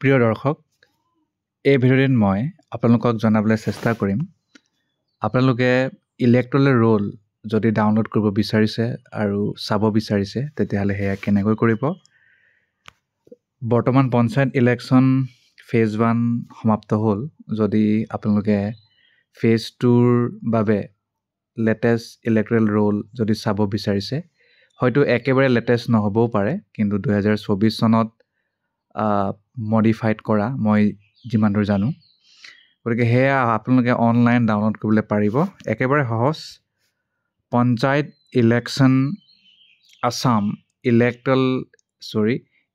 প্ৰিয় দৰ্শক, এই ভিডিঅ'ত মই আপোনালোকক জনাবলৈ চেষ্টা কৰিম আপোনালোকে ইলেক্ট্ৰল ৰোল যদি ডাউনলোড কৰিব বিচাৰিছে আৰু চাব বিচাৰিছে তেতিয়াহ'লে সেয়া কেনেকৈ কৰিব। বৰ্তমান পঞ্চায়ত ইলেকশ্যন ফেজ 1 সমাপ্ত হ'ল। যদি আপোনালোকে ফেজ 2ৰ বাবে লেটেষ্ট ইলেক্ট্ৰল ৰোল যদি চাব বিচাৰিছে, হয়তো একেবাৰে লেটেষ্ট নহ'বও পাৰে, কিন্তু 2024 চনত মডিফাইড কৰা মই যিমান দূৰ জানো। গতিকে সেয়া আপোনালোকে অনলাইন ডাউনলোড কৰিবলৈ পাৰিব। একেবাৰে সহজ। Panchayat election Assam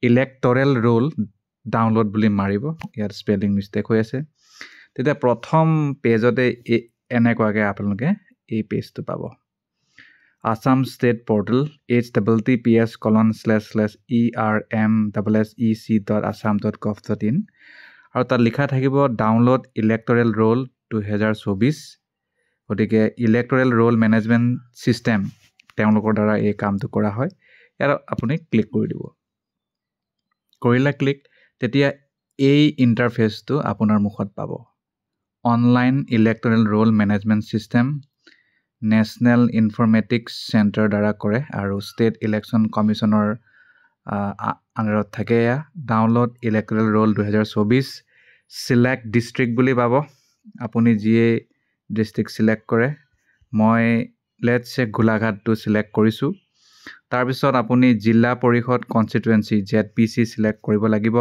electoral roll download বুলি মাৰিব। ইয়াত স্পেলিং মিষ্টেক হৈ আছে। তেতিয়া প্ৰথম পেজতে এনেকুৱাকৈ আপোনালোকে এই পেজটো পাব। Assam State Portal https://ermssec.assam.gov.in আৰু তাত লিখা থাকিব ডাউনলোড ইলেক্টৰেল ৰোল 2024। গতিকে ইলেক্টৰেল ৰোল মেনেজমেণ্ট ছিষ্টেম তেওঁলোকৰ দ্বাৰা এই কামটো কৰা হয়। ইয়াত আপুনি ক্লিক কৰি দিব। কৰিলে ক্লিক, তেতিয়া এই ইণ্টাৰফেচটো আপোনাৰ মুখত পাব। Online electoral roll management system national informatics centre দ্বাৰা কৰে আৰু ষ্টেট ইলেকশ্যন কমিশ্যনৰ আণ্ডাৰত থাকে। এয়া download electoral roll 2024। Select district বুলি পাব। আপুনি যিয়ে ডিষ্ট্ৰিক্ট চিলেক্ট কৰে, মই লেটছে গোলাঘাটটো চিলেক্ট কৰিছোঁ। তাৰপিছত আপুনি জিলা পৰিষদ কনষ্টিটুৱেঞ্চি ZPC চিলেক্ট কৰিব লাগিব।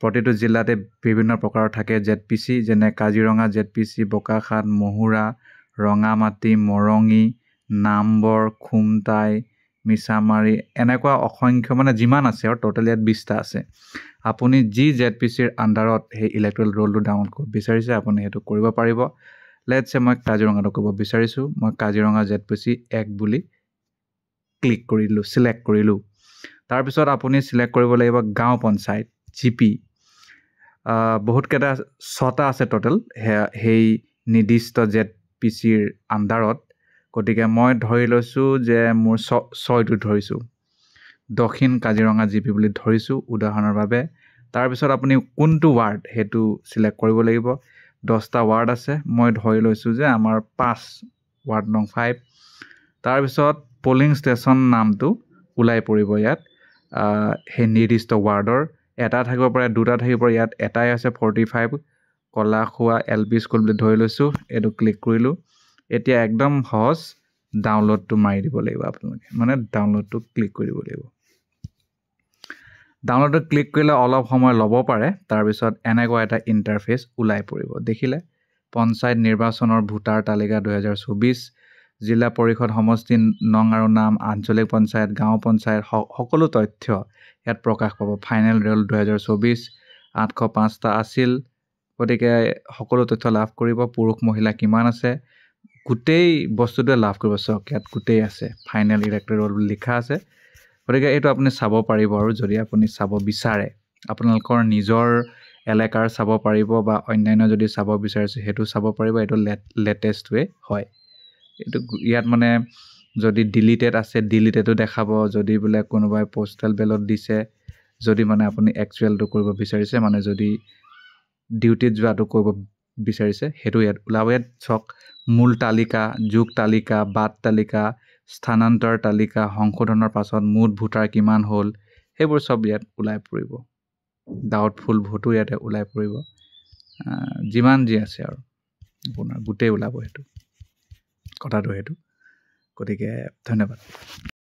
প্ৰতিটো জিলাতে বিভিন্ন প্ৰকাৰৰ থাকে ZPC, যেনে কাজিৰঙা ZPC, বোকাখাট, মহুৰা, ৰঙামাটি, মৰঙি, নামবৰ, খুমটাই, মিছামাৰী, এনেকুৱা অসংখ্য যিমান আছে আৰু টোটেল ইয়াত 20টা আছে। আপুনি যি ZPCৰ আণ্ডাৰত সেই ইলেক্ট্ৰল ৰোলটো ডাউনলোড কৰিব বিচাৰিছে আপুনি সেইটো কৰিব পাৰিব। লেটছে মই কাজিৰঙাটো কৰিব বিচাৰিছোঁ। মই কাজিৰঙা ZPC 1 বুলি ক্লিক কৰিলোঁ, চিলেক্ট কৰিলোঁ। তাৰপিছত আপুনি চিলেক্ট কৰিব লাগিব গাঁও পঞ্চায়ত GP। বহুতকেইটা 6টা আছে টোটেল সেই নিৰ্দিষ্ট ZPCৰ আণ্ডাৰত। গতিকে মই ধৰি লৈছোঁ যে মোৰ 6টো ধৰিছোঁ, দক্ষিণ কাজিৰঙা GP বুলি ধৰিছোঁ উদাহৰণৰ বাবে। তাৰপিছত আপুনি কোনটো ৱাৰ্ড সেইটো চিলেক্ট কৰিব লাগিব। 10টা ৱাৰ্ড আছে, মই ধৰি লৈছোঁ যে আমাৰ 5 ৱাৰ্ড নং 5। তাৰপিছত পলিং ষ্টেচন নামটো ওলাই পৰিব ইয়াত। সেই নিৰ্দিষ্ট ৱাৰ্ডৰ এটা থাকিব পাৰে, 2টা থাকিব পাৰে। ইয়াত এটাই আছে 45 কলাখোৱা LP স্কুল বুলি ধৰি লৈছোঁ। এইটো ক্লিক কৰিলোঁ। এতিয়া একদম সহজ, ডাউনলোডটো মাৰি দিব লাগিব আপোনালোকে, ডাউনলোডটো ক্লিক কৰি দিব লাগিব। ডাউনলোডটো ক্লিক কৰিলে অলপ সময় ল'ব পাৰে। তাৰপিছত এনেকুৱা এটা ইণ্টাৰফেচ ওলাই পৰিব। দেখিলে পঞ্চায়ত নিৰ্বাচনৰ ভোটাৰ তালিকা 2024, জিলা পৰিষদ সমষ্টি নং আৰু নাম, আঞ্চলিক পঞ্চায়ত, গাঁও পঞ্চায়ত সকলো তথ্য ইয়াত প্ৰকাশ পাব। ফাইনেল ৰোল 2024 805টা আছিল। গতিকে সকলো তথ্য লাভ কৰিব। পুৰুষ মহিলা কিমান আছে গোটেই বস্তুটোৱে লাভ কৰিব। চাওক ইয়াত গোটেই আছে, ফাইনেল ইলেক্ট্ৰল ৰোল বুলি লিখা আছে। গতিকে এইটো আপুনি চাব পাৰিব। আৰু যদি আপুনি চাব বিচাৰে আপোনালোকৰ নিজৰ এলেকাৰ চাব পাৰিব বা অন্যান্য যদি চাব বিচাৰিছে সেইটো চাব পাৰিব। এইটো লেটেষ্ট ৱে হয়। এইটো ইয়াত যদি ডিলিটেড আছে ডিলিটেডো দেখাব। যদি বোলে কোনোবাই পোষ্টেল বেলট দিছে, যদি আপুনি একচুৱেলটো কৰিব বিচাৰিছে, যদি ডিউটিত যোৱাটো কৰিব বিচাৰিছে, সেইটো ইয়াত ওলাব। ইয়াত চাওক মূল তালিকা, যোগ তালিকা, বাদ তালিকা, স্থানান্তৰ তালিকা, সংশোধনৰ পাছত মুঠ ভোটাৰ কিমান হ'ল, সেইবোৰ চব ইয়াত ওলাই পৰিব। ডাউটফুল ভোটো ইয়াতে ওলাই পৰিব। যিমান যি আছে আৰু আপোনাৰ গোটেই ওলাব। সেইটো কথাটো সেইটো। গতিকে ধন্যবাদ।